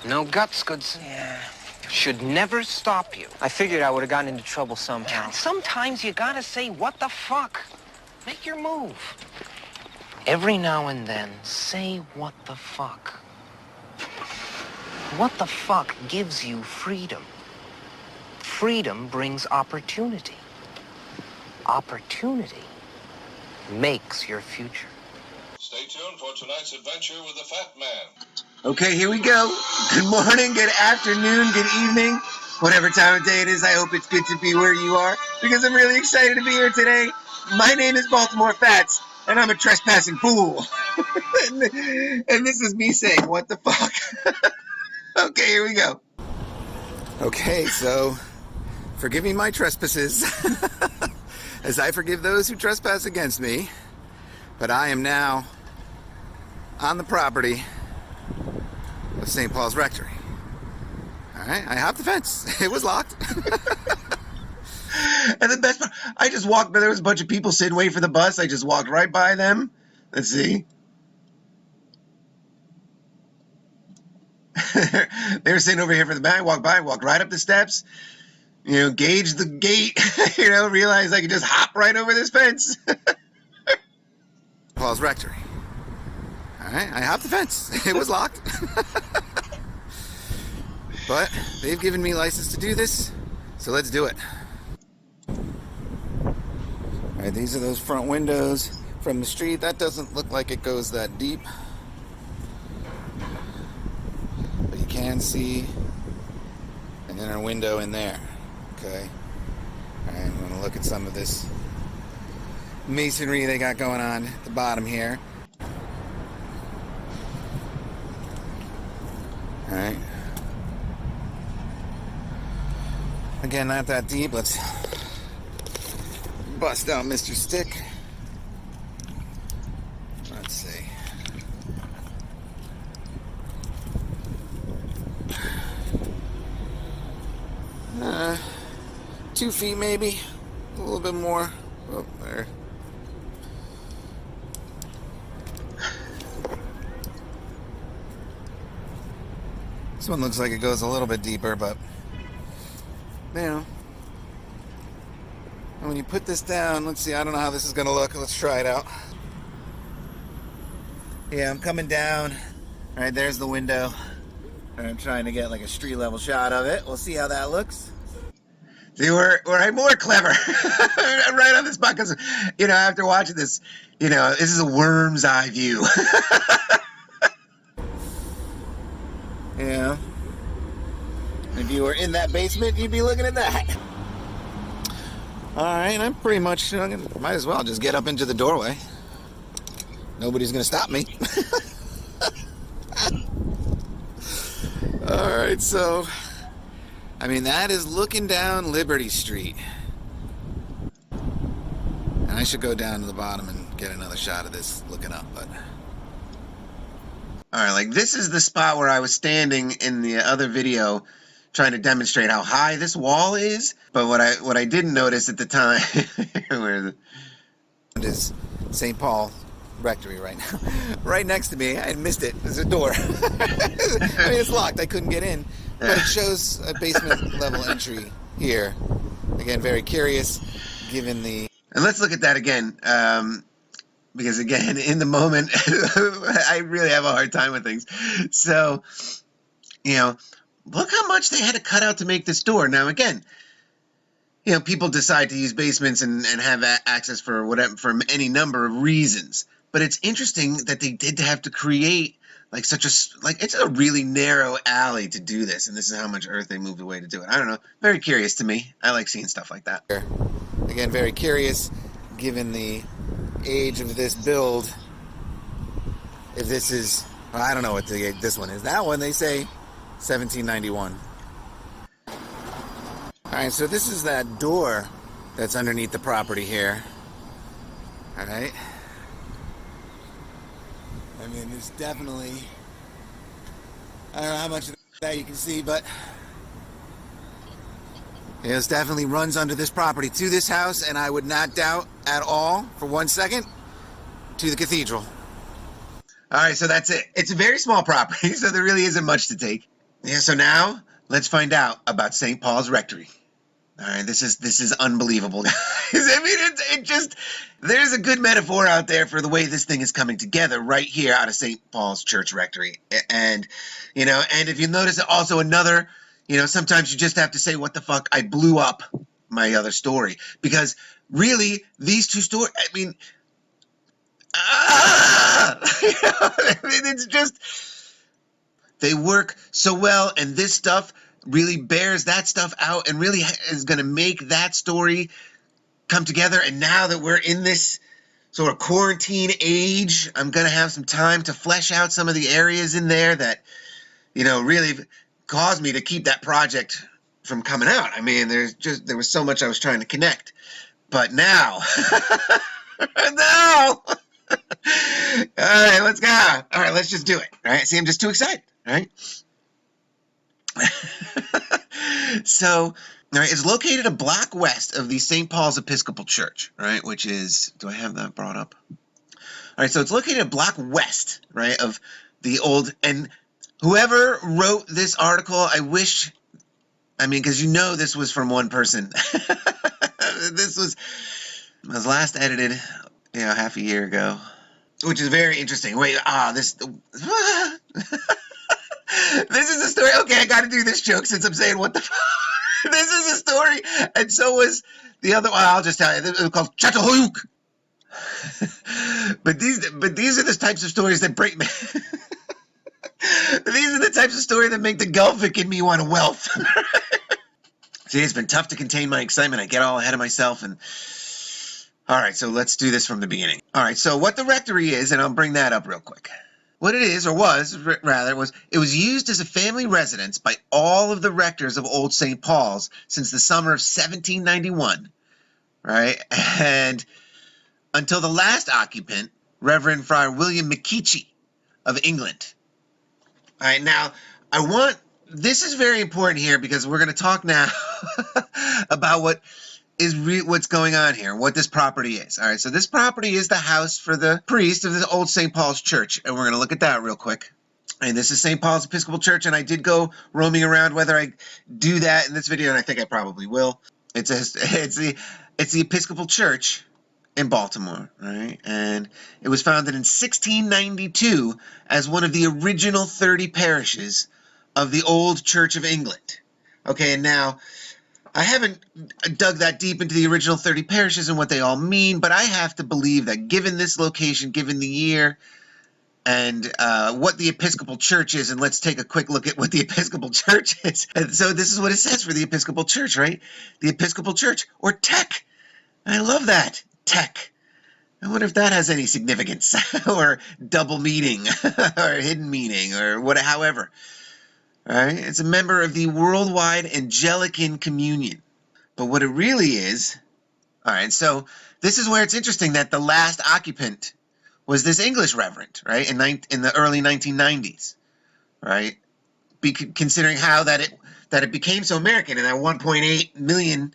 No guts, Goodson. Yeah. Should never stop you. I figured I would have gotten into trouble somehow. Sometimes you gotta say, what the fuck? Make your move. Every now and then, say what the fuck. What the fuck gives you freedom? Freedom brings opportunity. Opportunity makes your future. Stay tuned for tonight's adventure with the Fat Man. Okay, here we go. Good morning, good afternoon, good evening. Whatever time of day it is, I hope it's good to be where you are, because I'm really excited to be here today. My name is Baltimore Fats, and I'm a trespassing fool. and this is me saying, what the fuck? Okay, here we go. Okay, so forgive me my trespasses, as I forgive those who trespass against me. But I am now on the property of St. Paul's Rectory. Alright, I hopped the fence. It was locked. And the best part, I just walked, there was a bunch of people sitting waiting for the bus. I just walked right by them. Let's see. They were sitting over here for the back. I walked by, walked right up the steps, gauged the gate, realized I could just hop right over this fence. Paul's Rectory. Alright, I hopped the fence. It was locked. But they've given me license to do this, so let's do it. Alright, these are those front windows from the street. That doesn't look like it goes that deep. But you can see an inner window in there. Okay. Alright, I'm going to look at some of this masonry they got going on at the bottom here. Alright. Again, not that deep. Let's bust out Mr. Stick. Let's see. Uh, 2 feet maybe. A little bit more. Oh, there. This one looks like it goes a little bit deeper, but and when you put this down, let's see, I don't know how this is going to look. Let's try it out. Yeah, I'm coming down. All right, there's the window. I'm trying to get like a street level shot of it. We'll see how that looks. See, we're more clever right on the spot, because, after watching this, this is a worm's eye view. Yeah. If you were in that basement, you'd be looking at that. Alright, I'm pretty much, might as well just get up into the doorway. Nobody's gonna stop me. Alright, so, that is looking down Liberty Street. And I should go down to the bottom and get another shot of this looking up, but... Alright, this is the spot where I was standing in the other video trying to demonstrate how high this wall is. But what I didn't notice at the time where is it? It is St. Paul Rectory right now. Right next to me. I missed it. There's a door. It's locked. I couldn't get in. But it shows a basement level entry here. Again, very curious given the... And let's look at that again. Because again, in the moment, I really have a hard time with things. So, look how much they had to cut out to make this door. Now, again, people decide to use basements and have access for any number of reasons. But it's interesting that they did have to create it's a really narrow alley to do this. And this is how much earth they moved away to do it. I don't know. Very curious to me. I like seeing stuff like that. Again, very curious given the age of this build. If this is, I don't know what this one is. That one, they say 1791. Alright, so this is that door that's underneath the property here. Alright. It's definitely, I don't know how much of that you can see, but this definitely runs under this property to this house, and I would not doubt at all, for 1 second, to the cathedral. All right, so that's it. It's a very small property, so there really isn't much to take. Yeah, so now let's find out about St. Paul's Rectory. All right, this is unbelievable, guys. I mean, it just there's a good metaphor out there for the way this thing is coming together right here out of St. Paul's Church Rectory, and and if you notice, also another, sometimes you just have to say, "What the fuck?" I blew up my other story because really these two stories. I mean, I mean, it's just they work so well, and this stuff really bears that stuff out and really is going to make that story come together. And now that we're in this sort of quarantine age, I'm going to have some time to flesh out some of the areas in there that, really caused me to keep that project from coming out. I mean, there was so much I was trying to connect. But now, no! All right, let's go. All right, let's just do it. All right, see, I'm just too excited. All right. So, all right, it's located a block west of the St. Paul's Episcopal Church, right, which is, do I have that brought up? All right, so it's located a block west, right, of the old, and whoever wrote this article, I wish, I mean, because this was from one person. This was last edited, half a year ago, which is very interesting. Wait, this this is a story. Okay, I got to do this joke since I'm saying what the fuck. This is a story, and so was the other one. I'll just tell you. It was called Chatahoyuk. But these are the types of stories that break me. These are the types of stories that make the Gulfic in me want to wealth. See, it's been tough to contain my excitement. I get all ahead of myself, and all right, so let's do this from the beginning. All right, so what the rectory is, and I'll bring that up real quick. What it is, or was, rather, it was used as a family residence by all of the rectors of Old St. Paul's since the summer of 1791, right? And until the last occupant, Reverend Friar William McKeachie of England. All right, now, this is very important here because we're going to talk now about what's going on here, what this property is. All right, so this property is the house for the priest of the old St. Paul's Church, and we're going to look at that real quick. And this is St. Paul's Episcopal Church, and I did go roaming around whether I do that in this video, and I think I probably will. It's the Episcopal Church in Baltimore, right? And it was founded in 1692 as one of the original 30 parishes of the old Church of England. Okay, and now I haven't dug that deep into the original 30 parishes and what they all mean, but I have to believe that given this location, given the year, and what the Episcopal Church is, and let's take a quick look at what the Episcopal Church is. And so this is what it says for the Episcopal Church, right? The Episcopal Church, or TEC. I love that, TEC. I wonder if that has any significance, or double meaning, or hidden meaning, or however. All right, it's a member of the Worldwide Anglican Communion. But what it really is, all right, so this is where it's interesting that the last occupant was this English reverend, right, in the early 1990s, right? Considering how that it became so American, and that 1.8 million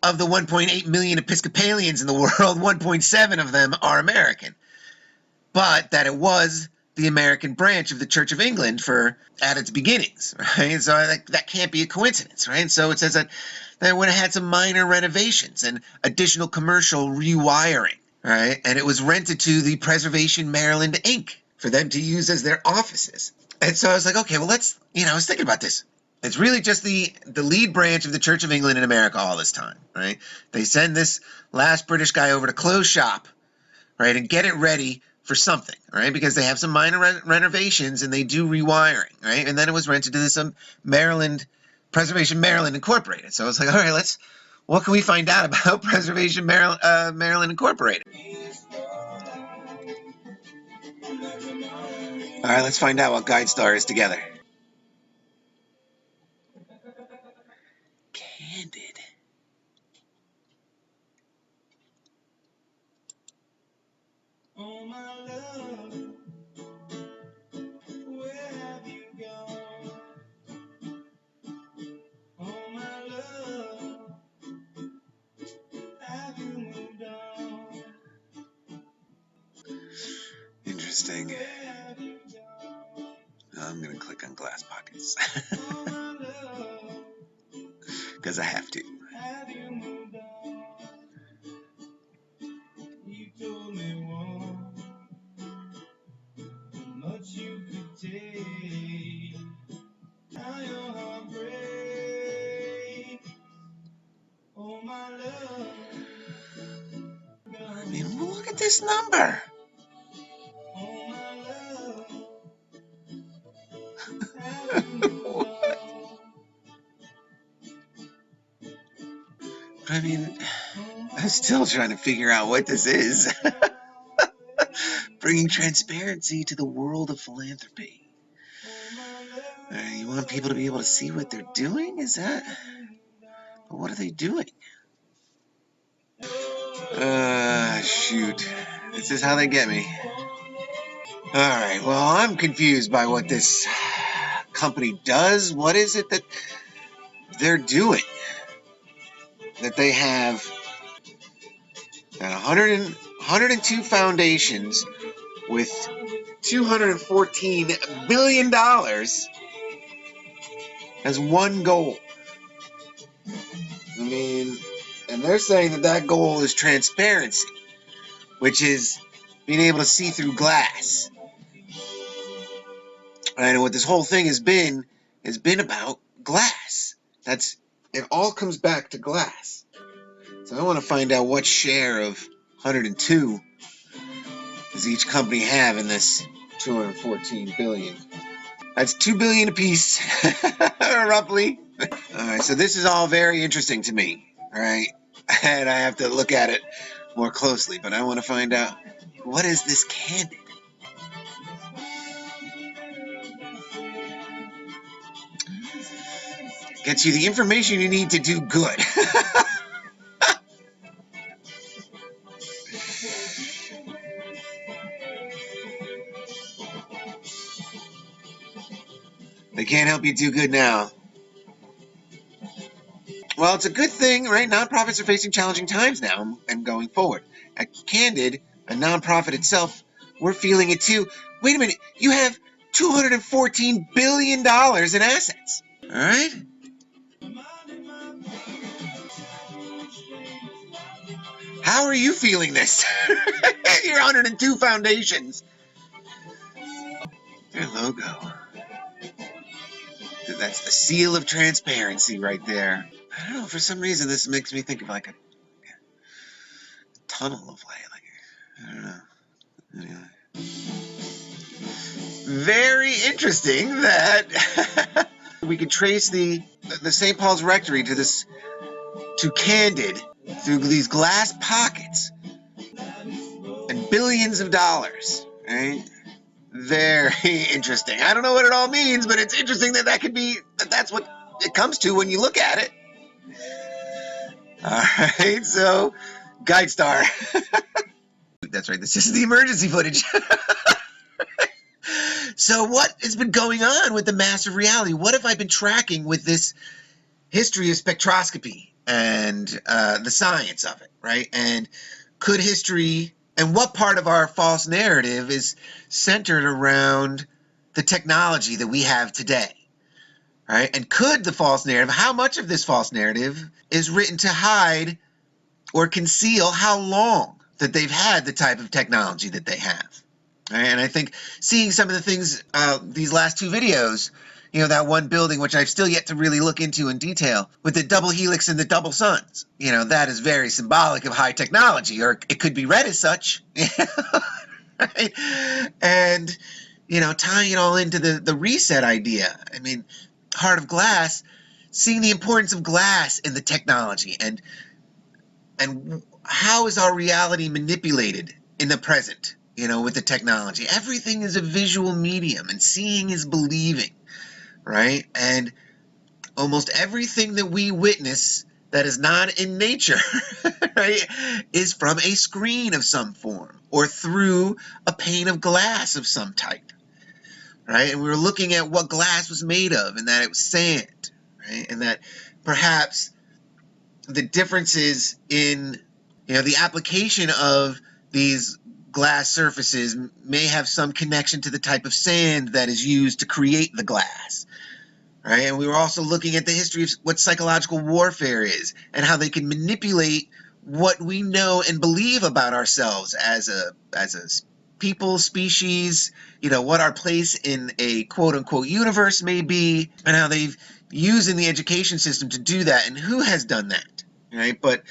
of the 1.8 million Episcopalians in the world, 1.7 of them are American, but that it was the American branch of the Church of England at its beginnings, right? So that can't be a coincidence, right? So it says that it would have had some minor renovations and additional commercial rewiring, right? And it was rented to the Preservation Maryland Inc. for them to use as their offices. And so I was like, okay, well, I was thinking about this. It's really just the lead branch of the Church of England in America all this time, right? They send this last British guy over to close shop, right, and get it ready for something, right? Because they have some minor renovations and they do rewiring, right? And then it was rented to this Preservation Maryland Incorporated. So I was like, all right, what can we find out about Preservation Maryland Incorporated? All right, let's find out what GuideStar is together. Candid. Oh, my love, where have you gone? Oh, my love, have you moved on? Interesting. I'm going to click on glass pockets. Because I have to. I mean, look at this number. I mean, I'm still trying to figure out what this is. Bringing transparency to the world of philanthropy. You want people to be able to see what they're doing? Is that... What are they doing? Shoot. This is how they get me. Alright, well, I'm confused by what this company does. What is it that they're doing? That they have 102 foundations with $214 billion as one goal. I mean, and they're saying that that goal is transparency, which is being able to see through glass. And what this whole thing has been about glass. It all comes back to glass. So I want to find out what share of 102 does each company have in this 214 billion. That's 2 billion apiece, roughly. All right, so this is all very interesting to me, all right? And I have to look at it more closely, but I want to find out, what is this candid? Gets you the information you need to do good. They can't help you do good now. Well, it's a good thing, right? Nonprofits are facing challenging times now and going forward. At Candid, a nonprofit itself, we're feeling it too. Wait a minute, you have $214 billion in assets, all right? How are you feeling this? Your 102 foundations. Their logo. That's the seal of transparency right there. I don't know, for some reason this makes me think of like a tunnel of light. I don't know. Anyway. Very interesting that we could trace the St. Paul's Rectory to Candid through these glass pockets and billions of dollars, right? Very interesting. I don't know what it all means, but it's interesting that's what it comes to when you look at it. All right, so Guide Star. That's right, this is the emergency footage. So what has been going on with the massive reality? What have I been tracking with this history of spectroscopy and the science of it, right? And could history, and what part of our false narrative is centered around the technology that we have today, right? And could the false narrative, how much of this false narrative is written to hide or conceal how long that they've had the type of technology that they have, right? And I think seeing some of the things, these last two videos, you know, that one building, which I've still yet to really look into in detail, with the double helix and the double suns. You know, that is very symbolic of high technology, or it could be read as such. Right? And, you know, tying it all into the reset idea. I mean, Heart of Glass, seeing the importance of glass in the technology, and how is our reality manipulated in the present, you know, with the technology. Everything is a visual medium, and seeing is believing. Right? And almost everything that we witness that is not in nature, right, is from a screen of some form or through a pane of glass of some type, right? And we were looking at what glass was made of, and that it was sand, right? And that perhaps the differences in, you know, the application of these glass surfaces may have some connection to the type of sand that is used to create the glass. Right? And we were also looking at the history of what psychological warfare is and how they can manipulate what we know and believe about ourselves as a people, species, what our place in a quote-unquote universe may be, and how they've used in the education system to do that, and who has done that, right? But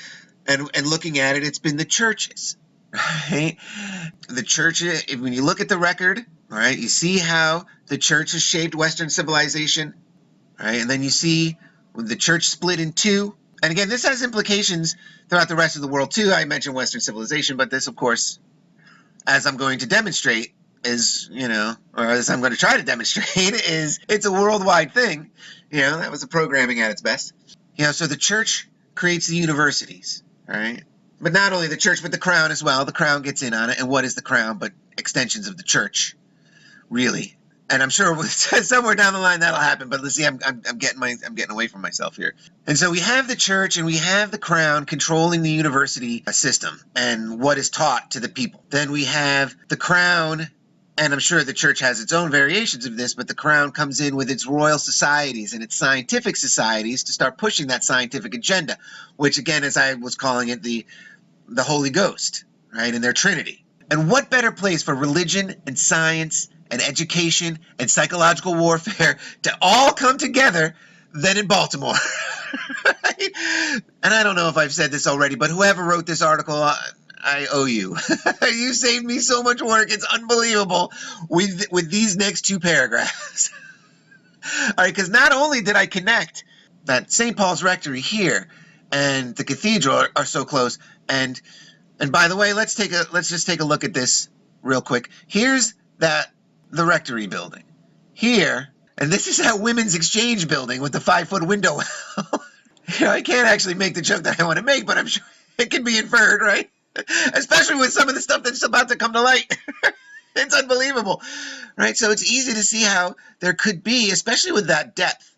and looking at it, it's been the churches, right? The church, when you look at the record, all right, you see how the church has shaped Western civilization, right? And then you see when the church split in two. And again, this has implications throughout the rest of the world too. I mentioned Western civilization, but this, of course, as I'm going to demonstrate, is, or as I'm going to try to demonstrate, is it's a worldwide thing. That was the programming at its best. So the church creates the universities, right? But not only the church, but the crown as well. The crown gets in on it. And what is the crown but extensions of the church, really? And I'm sure somewhere down the line that'll happen. But let's see, I'm getting away from myself here. And so we have the church and we have the crown controlling the university system and what is taught to the people. Then we have the crown, and I'm sure the church has its own variations of this, but the crown comes in with its royal societies and its scientific societies to start pushing that scientific agenda, which again, as I was calling it, the Holy Ghost, right, and their Trinity. And what better place for religion and science and education and psychological warfare to all come together than in Baltimore? Right? And I don't know if I've said this already, but whoever wrote this article, I owe you. You saved me so much work. It's unbelievable with these next two paragraphs. All right, because not only did I connect that St. Paul's Rectory here and the cathedral are so close, and by the way, let's just take a look at this real quick. Here's the rectory building here, and this is that women's exchange building with the 5-foot window. I can't actually make the joke that I want to make, but I'm sure it can be inferred, right? Especially with some of the stuff that's about to come to light. It's unbelievable, right? So it's easy to see how there could be, especially with that depth,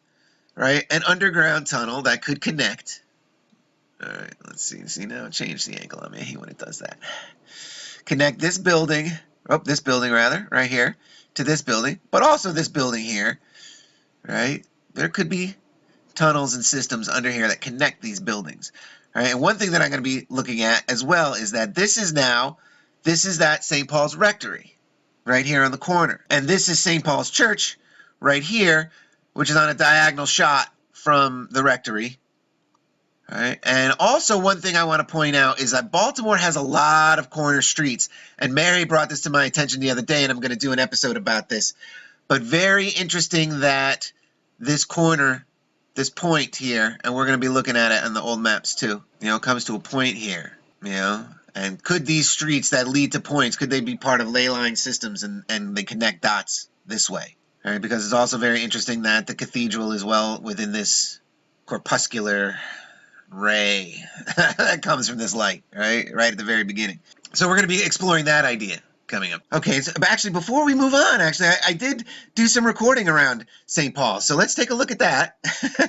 right, an underground tunnel that could connect. All right, let's see. See now, change the angle on me. I hate when it does that. Connect this building, right here, to this building, but also this building here, right? There could be tunnels and systems under here that connect these buildings, right? And one thing that I'm going to be looking at as well is that this is that St. Paul's Rectory right here on the corner. And this is St. Paul's Church right here, which is on a diagonal shot from the rectory. All right. And also one thing I want to point out is that Baltimore has a lot of corner streets. And Mary brought this to my attention the other day, and I'm going to do an episode about this. But very interesting that this corner, this point here, and we're going to be looking at it on the old maps too, comes to a point here, And could these streets that lead to points, could they be part of ley line systems and they connect dots this way? All right, because it's also very interesting that the cathedral is well within this corpuscular ray that comes from this light, right at the very beginning. So we're going to be exploring that idea coming up. Okay, so actually, before we move on, I did do some recording around St. Paul. So let's take a look at that.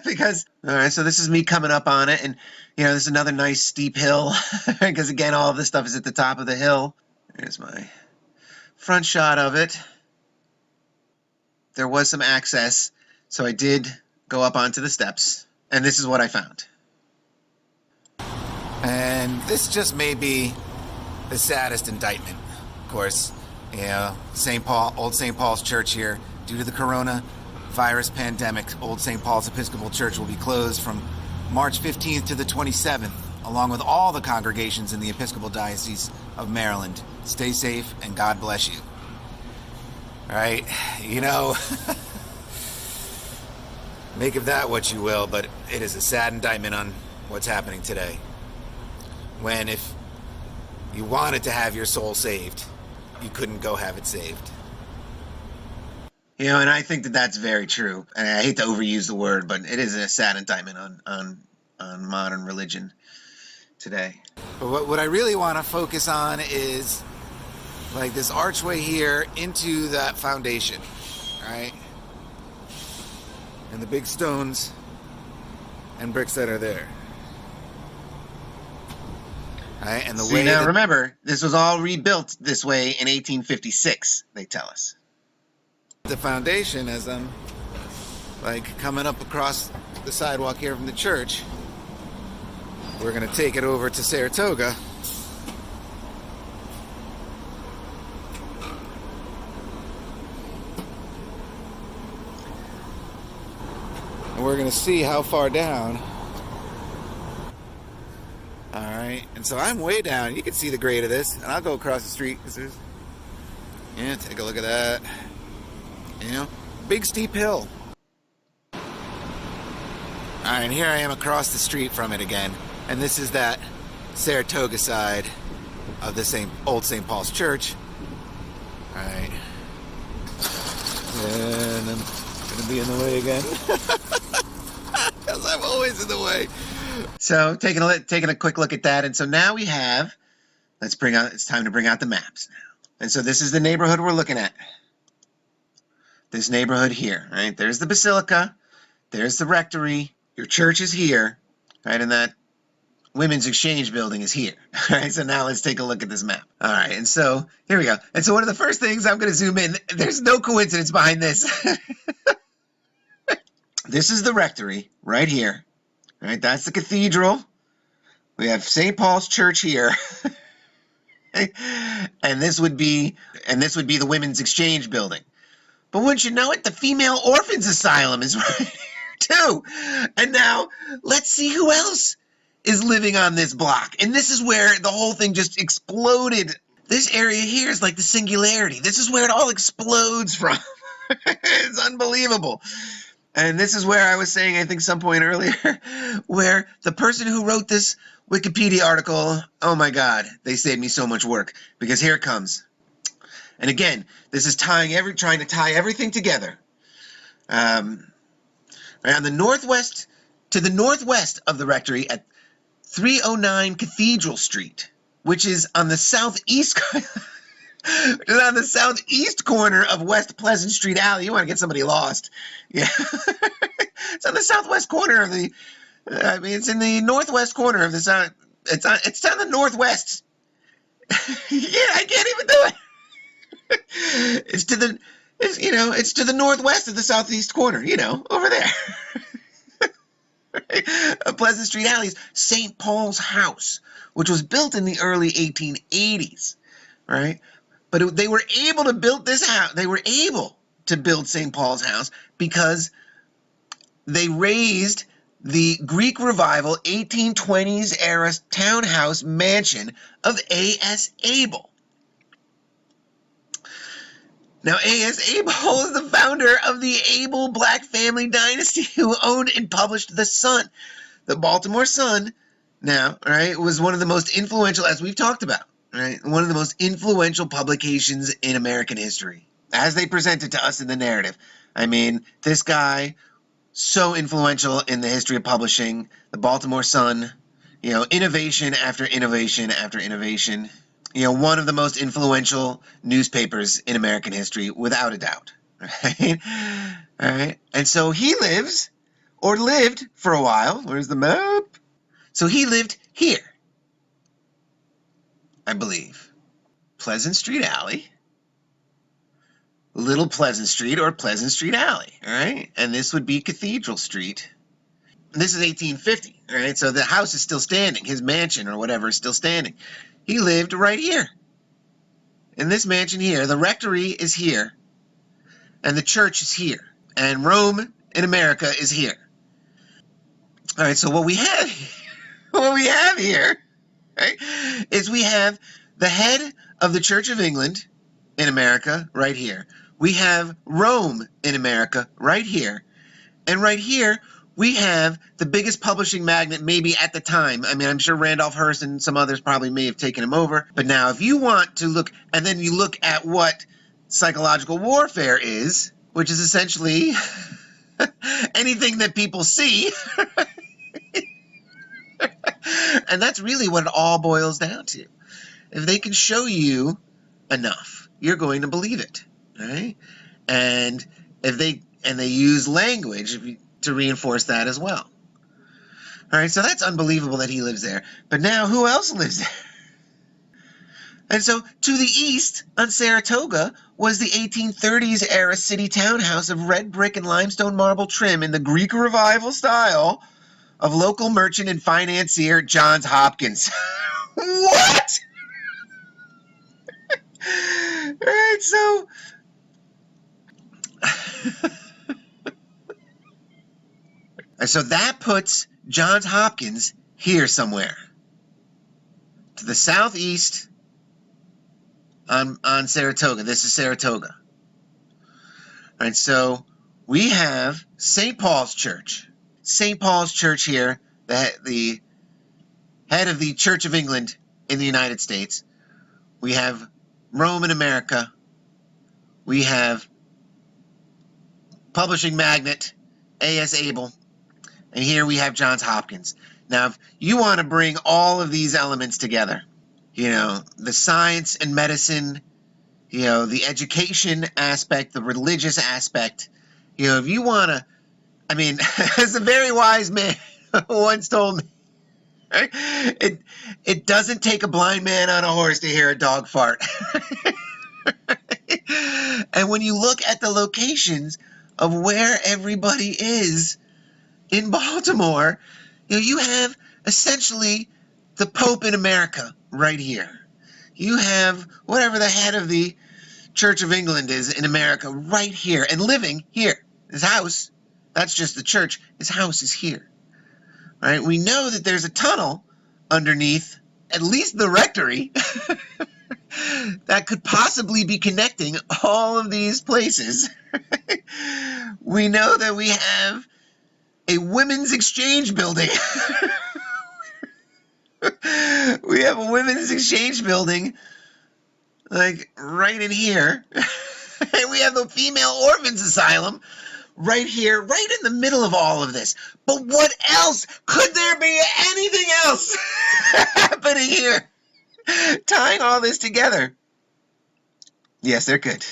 Because, all right, so this is me coming up on it. And, this is another nice steep hill. Because, again, all of this stuff is at the top of the hill. Here's my front shot of it. There was some access. So I did go up onto the steps. And this is what I found. And this just may be the saddest indictment. Of course, old St. Paul's Church here, due to the coronavirus pandemic, old St. Paul's Episcopal Church will be closed from March 15th to the 27th, along with all the congregations in the Episcopal Diocese of Maryland. Stay safe and God bless you. All right, make of that what you will, but it is a sad indictment on what's happening today. When if you wanted to have your soul saved, you couldn't go have it saved. And I think that that's very true. And I hate to overuse the word, but it is a sad indictment on modern religion today. But what I really want to focus on is like this archway here into that foundation, right? And the big stones and bricks that are there. Right? And the See, way now that remember, this was all rebuilt this way in 1856, they tell us. the foundation, as I'm like coming up across the sidewalk here from the church, we're going to take it over to Saratoga. And we're going to see how far down. All right. And so I'm way down. You can see the grade of this. And I'll go across the street because there's... Yeah, take a look at that. You know, big steep hill. All right, and here I am across the street from it again. And this is that Saratoga side of the old St. Paul's Church. All right. And I'm going to be in the way again. Because I'm always in the way. So taking a quick look at that, and so now we have, it's time to bring out the maps now. And so this is the neighborhood we're looking at. This neighborhood here, right? There's the basilica, there's the rectory, your church is here, right? And that women's exchange building is here. All right, so now let's take a look at this map. All right, and so here we go. And so one of the first things, I'm going to zoom in. There's no coincidence behind this. This is the rectory right here. All right, that's the cathedral. We have St. Paul's Church here. and this would be the women's exchange building. But wouldn't you know it, the female orphans asylum is right here too. And now let's see who else is living on this block. And this is where the whole thing just exploded. This area here is like the singularity. This is where it all explodes from. It's unbelievable. And this is where I was saying, I think some point earlier, where the person who wrote this Wikipedia article, oh my God, they saved me so much work, because here it comes. And again, this is trying to tie everything together. Right on the northwest of the rectory at 309 Cathedral Street, which is on the southeast on the southeast corner of West Pleasant Street Alley. You want to get somebody lost. Yeah. It's on the southwest corner of the, it's in the northwest corner of the south. It's on the northwest. Yeah, I can't even do it. It's to the northwest of the southeast corner, over there. Right? Pleasant Street Alley's St. Paul's House, which was built in the early 1880s, right? But they were able to build this house. They were able to build St. Paul's House because they raised the Greek Revival 1820s era townhouse mansion of A.S. Abel. Now, A.S. Abel is the founder of the Abel Black family dynasty who owned and published The Sun. The Baltimore Sun, now, right, was one of the most influential, as we've talked about, right, one of the most influential publications in American history, as they presented to us in the narrative. I mean, this guy, so influential in the history of publishing, the Baltimore Sun, innovation after innovation after innovation. One of the most influential newspapers in American history, without a doubt. Right? All right. And so he lived for a while. Where's the map? So he lived here, I believe. Pleasant Street Alley. Little Pleasant Street or Pleasant Street Alley. All right. And this would be Cathedral Street. This is 1850. All right. So the house is still standing. His mansion or whatever is still standing. He lived right here. In this mansion here. The rectory is here. And the church is here. And Rome in America is here. All right, so what we have here, right, is we have the head of the Church of England in America right here. We have Rome in America right here. And right here, we have the biggest publishing magnate maybe at the time. I mean, I'm sure Randolph Hearst and some others probably may have taken him over. But now if you want to look, and then you look at what psychological warfare is, which is essentially anything that people see. And that's really what it all boils down to. If they can show you enough, you're going to believe it, right? And they use language to reinforce that as well. All right, so that's unbelievable that he lives there. But now, who else lives there? And so to the east on Saratoga was the 1830s era city townhouse of red brick and limestone marble trim in the Greek Revival style of local merchant and financier Johns Hopkins. What? Right, so and so that puts Johns Hopkins here somewhere. To the southeast on Saratoga. This is Saratoga. All right, so we have St. Paul's Church. St. Paul's Church here, the head of the Church of England in the United States. We have Rome in America. We have publishing magnate A.S. Abel. And here we have Johns Hopkins. Now, if you want to bring all of these elements together, the science and medicine, the education aspect, the religious aspect, if you want to, as a very wise man once told me, right? It doesn't take a blind man on a horse to hear a dog fart. And when you look at the locations of where everybody is in Baltimore, you have essentially the Pope in America right here. You have whatever the head of the Church of England is in America right here and living here. His house, that's just the church. His house is here. Right? We know that there's a tunnel underneath at least the rectory that could possibly be connecting all of these places. We know that we have a women's exchange building. We have a women's exchange building like right in here. And we have the female orphans asylum right here, right in the middle of all of this. But what else? Could there be anything else happening here? Tying all this together. Yes, there could.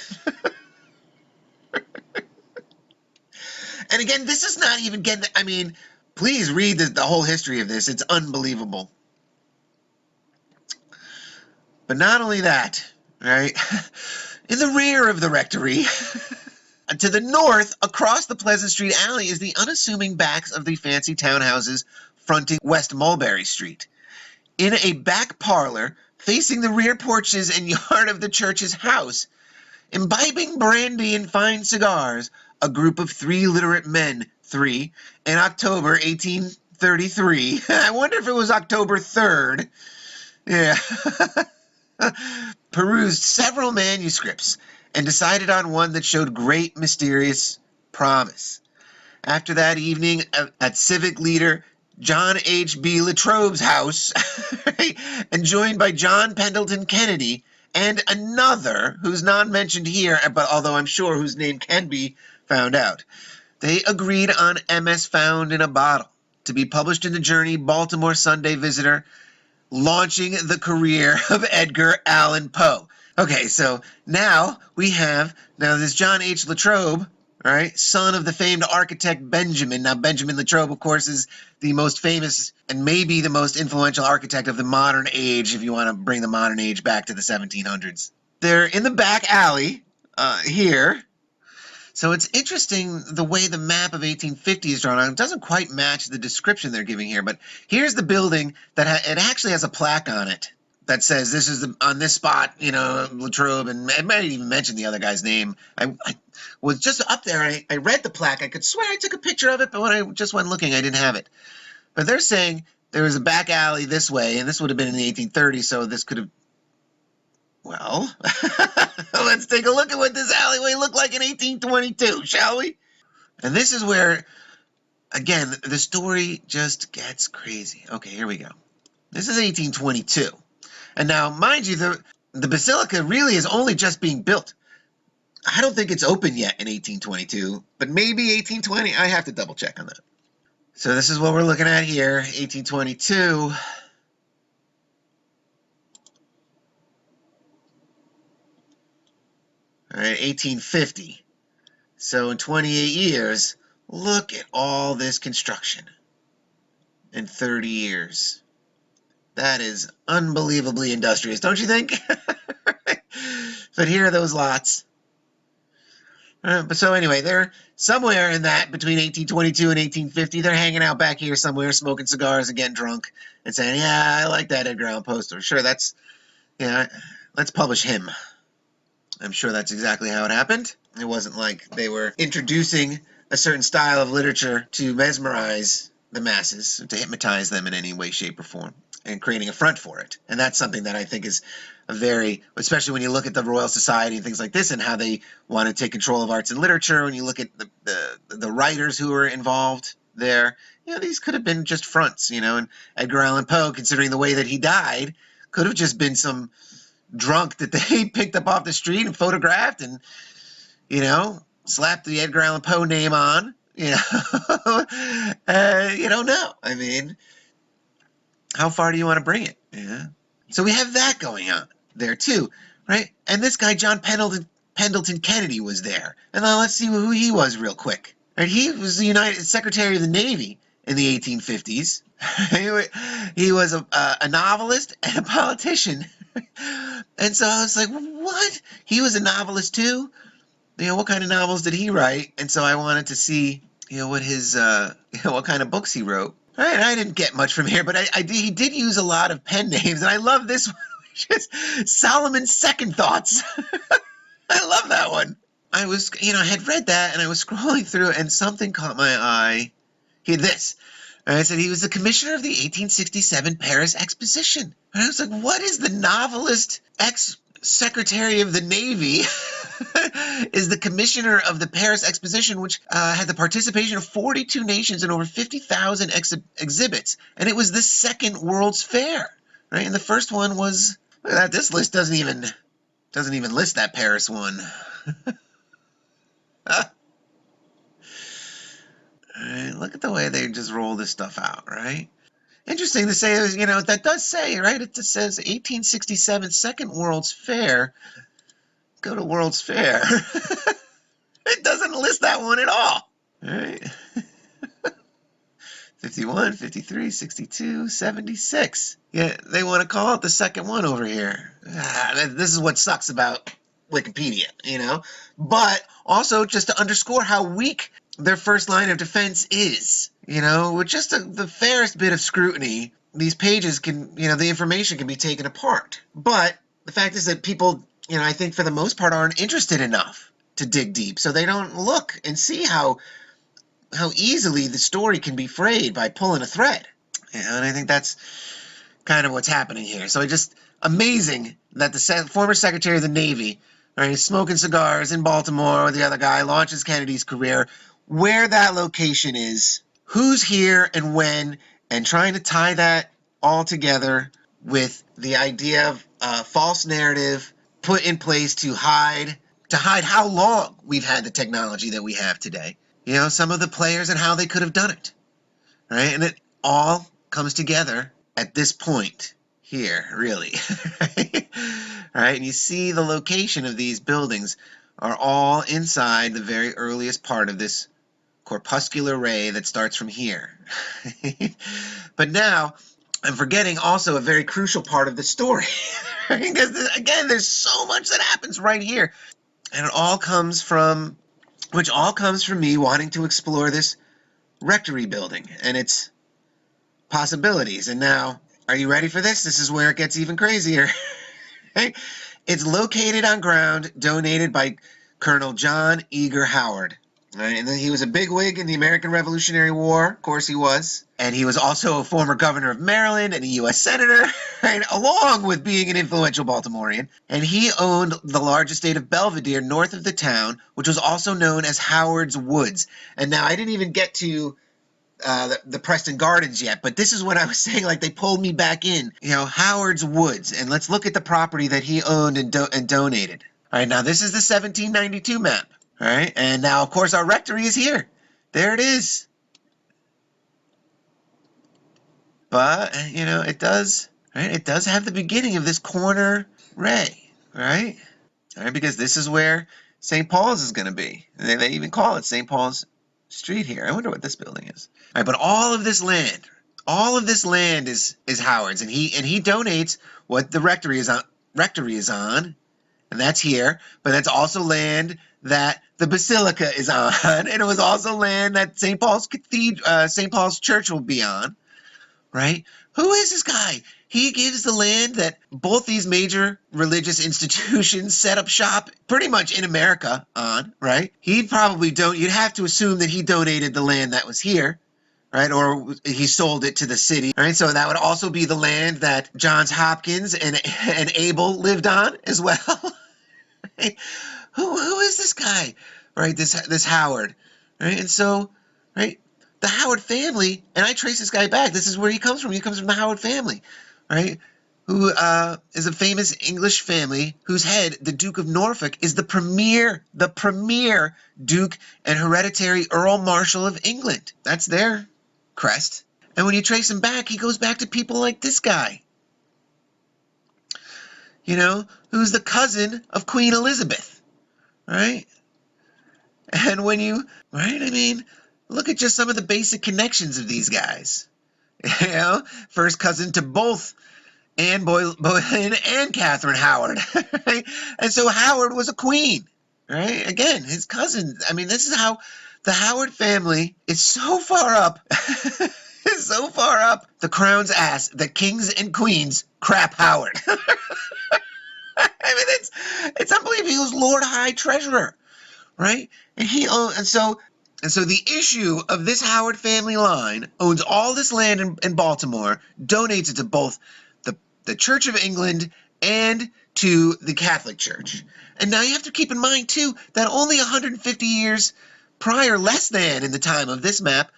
And again, this is not even getting, please read the whole history of this. It's unbelievable. But not only that, right? In the rear of the rectory, to the north, across the Pleasant Street alley, is the unassuming backs of the fancy townhouses fronting West Mulberry Street. In a back parlor, facing the rear porches and yard of the church's house, imbibing brandy and fine cigars, a group of three literate men, in October 1833. I wonder if it was October 3rd. Yeah. Perused several manuscripts and decided on one that showed great mysterious promise. After that evening at civic leader John H.B. Latrobe's house, and joined by John Pendleton Kennedy and another who's not mentioned here, but although I'm sure whose name can be found out, they agreed on MS Found in a Bottle to be published in the Journey Baltimore Sunday Visitor, launching the career of Edgar Allan Poe. Okay, so now we have this John H. Latrobe, right, son of the famed architect Benjamin. Now, Benjamin Latrobe, of course, is the most famous and maybe the most influential architect of the modern age, if you want to bring the modern age back to the 1700s. They're in the back alley here. So it's interesting the way the map of 1850 is drawn on. It doesn't quite match the description they're giving here, but here's the building that it actually has a plaque on it that says this is on this spot, Latrobe, and I might even mention the other guy's name. I was just up there. I read the plaque. I could swear I took a picture of it, but when I just went looking, I didn't have it. But they're saying there was a back alley this way, and this would have been in the 1830s, so this could have... Well, let's take a look at what this alleyway looked like in 1822, shall we? And this is where, again, the story just gets crazy. Okay, here we go. This is 1822. And now, mind you, the basilica really is only just being built. I don't think it's open yet in 1822, but maybe 1820. I have to double check on that. So this is what we're looking at here, 1822. All right, 1850. So in 28 years, look at all this construction in 30 years. That is unbelievably industrious, don't you think? But here are those lots. But so anyway, they're somewhere in that between 1822 and 1850. They're hanging out back here somewhere, smoking cigars and getting drunk, and saying, "Yeah, I like that Edgar Allan Poe story. Sure, let's publish him." I'm sure that's exactly how it happened. It wasn't like they were introducing a certain style of literature to mesmerize the masses, to hypnotize them in any way, shape, or form, and creating a front for it. And that's something that I think is a very, especially when you look at the Royal Society and things like this, and how they want to take control of arts and literature. When you look at the writers who were involved there, these could have been just fronts, and Edgar Allan Poe, considering the way that he died, could have just been some drunk that they picked up off the street and photographed and, slapped the Edgar Allan Poe name on, you don't know. I mean, how far do you want to bring it? Yeah. So we have that going on there too, right? And this guy, John Pendleton Kennedy, was there. And now let's see who he was real quick. Right? He was the United Secretary of the Navy in the 1850s. He was a novelist and a politician. And so I was like, what? He was a novelist too? What kind of novels did he write? And so I wanted to see, what his, what kind of books he wrote. All right, I didn't get much from here, but he did use a lot of pen names, and I love this one, which is Solomon's Second Thoughts. I love that one. I was, I had read that, and I was scrolling through, and something caught my eye. He had this. I said he was the commissioner of the 1867 Paris Exposition. And I was like, what is the novelist ex-secretary of the Navy is the commissioner of the Paris Exposition, which had the participation of 42 nations and over 50,000 exhibits. And it was the second World's Fair, right? And the first one was, look at that, this list doesn't even list that Paris one. Right, look at the way they just roll this stuff out, right? Interesting to say, that does say, right? It just says 1867 Second World's Fair. Go to World's Fair. It doesn't list that one at all. All right. 51, 53, 62, 76. Yeah, they want to call it the second one over here. This is what sucks about Wikipedia, But also just to underscore how weak their first line of defense is. With just the fairest bit of scrutiny, these pages can, the information can be taken apart. But the fact is that people, I think for the most part aren't interested enough to dig deep. So they don't look and see how easily the story can be frayed by pulling a thread. And I think that's kind of what's happening here. So just amazing that the former Secretary of the Navy, right, smoking cigars in Baltimore with the other guy, launches Kennedy's career, where that location is, who's here and when, and trying to tie that all together with the idea of a false narrative put in place to hide how long we've had the technology that we have today. Some of the players and how they could have done it, right? And it all comes together at this point here, really. Right? All right, and you see the location of these buildings are all inside the very earliest part of this corpuscular ray that starts from here. But now I'm forgetting also a very crucial part of the story. Because again, there's so much that happens right here. And it all comes from me wanting to explore this rectory building and its possibilities. And now, are you ready for this? This is where it gets even crazier. It's located on ground donated by Colonel John Eager Howard. Right? And then he was a bigwig in the American Revolutionary War. Of course he was. And he was also a former governor of Maryland and a U.S. senator, right? Along with being an influential Baltimorean. And he owned the large estate of Belvedere north of the town, which was also known as Howard's Woods. And now I didn't even get to the Preston Gardens yet, but this is what I was saying, like they pulled me back in. Howard's Woods. And let's look at the property that he owned and donated. All right, now this is the 1792 map. All right, and now, of course, our rectory is here. There it is. But, it does, right? It does have the beginning of this corner ray, right? All right, because this is where St. Paul's is going to be. And they even call it St. Paul's Street here. I wonder what this building is. All right, but all of this land, All of this land is Howard's, and he donates what the rectory is on, and that's here. But that's also land that the basilica is on, and it was also land that St. Paul's Church will be on, right? Who is this guy? He gives the land that both these major religious institutions set up shop pretty much in America on, right? You'd have to assume that he donated the land that was here, right? Or he sold it to the city, right? So that would also be the land that Johns Hopkins and Abel lived on as well. Right? Who is this guy, right? This Howard, right? And so, right, the Howard family, and I trace this guy back. This is where he comes from. He comes from the Howard family, right? Who is a famous English family whose head, the Duke of Norfolk, is the premier Duke and hereditary Earl Marshal of England. That's their crest. And when you trace him back, he goes back to people like this guy, who's the cousin of Queen Elizabeth, right? And look at just some of the basic connections of these guys. First cousin to both Anne Boleyn and Catherine Howard, right? And so Howard was a queen, right? Again, his cousin. This is how the Howard family is so far up, the crown's ass that kings and queens crap Howard. It's unbelievable. He was Lord High Treasurer, right? And so the issue of this Howard family line owns all this land in Baltimore, donates it to both the Church of England and to the Catholic Church. And now you have to keep in mind, too, that only 150 years prior, less than in the time of this map,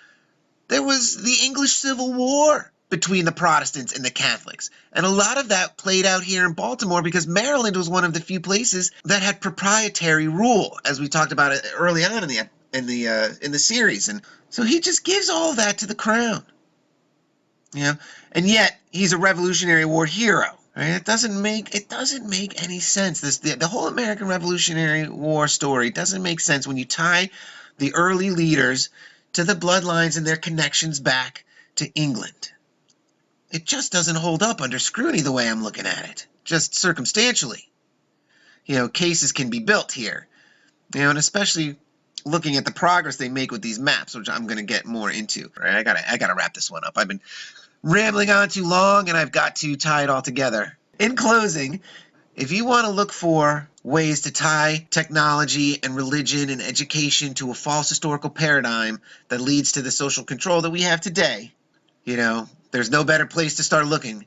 there was the English Civil War between the Protestants and the Catholics. And a lot of that played out here in Baltimore because Maryland was one of the few places that had proprietary rule, as we talked about it early on in the series. And so he just gives all that to the crown. And yet he's a Revolutionary War hero. Right? It doesn't make any sense. The whole American Revolutionary War story doesn't make sense when you tie the early leaders to the bloodlines and their connections back to England. It just doesn't hold up under scrutiny the way I'm looking at it, just circumstantially. Cases can be built here, and especially looking at the progress they make with these maps, which I'm going to get more into. Right? I gotta wrap this one up. I've been rambling on too long, and I've got to tie it all together. In closing, if you want to look for ways to tie technology and religion and education to a false historical paradigm that leads to the social control that we have today, there's no better place to start looking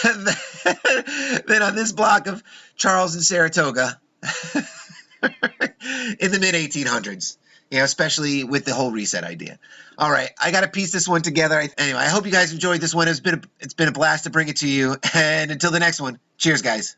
than on this block of Charles and Saratoga in the mid-1800s, especially with the whole reset idea. All right, I got to piece this one together. Anyway, I hope you guys enjoyed this one. It's been a blast to bring it to you. And until the next one, cheers, guys.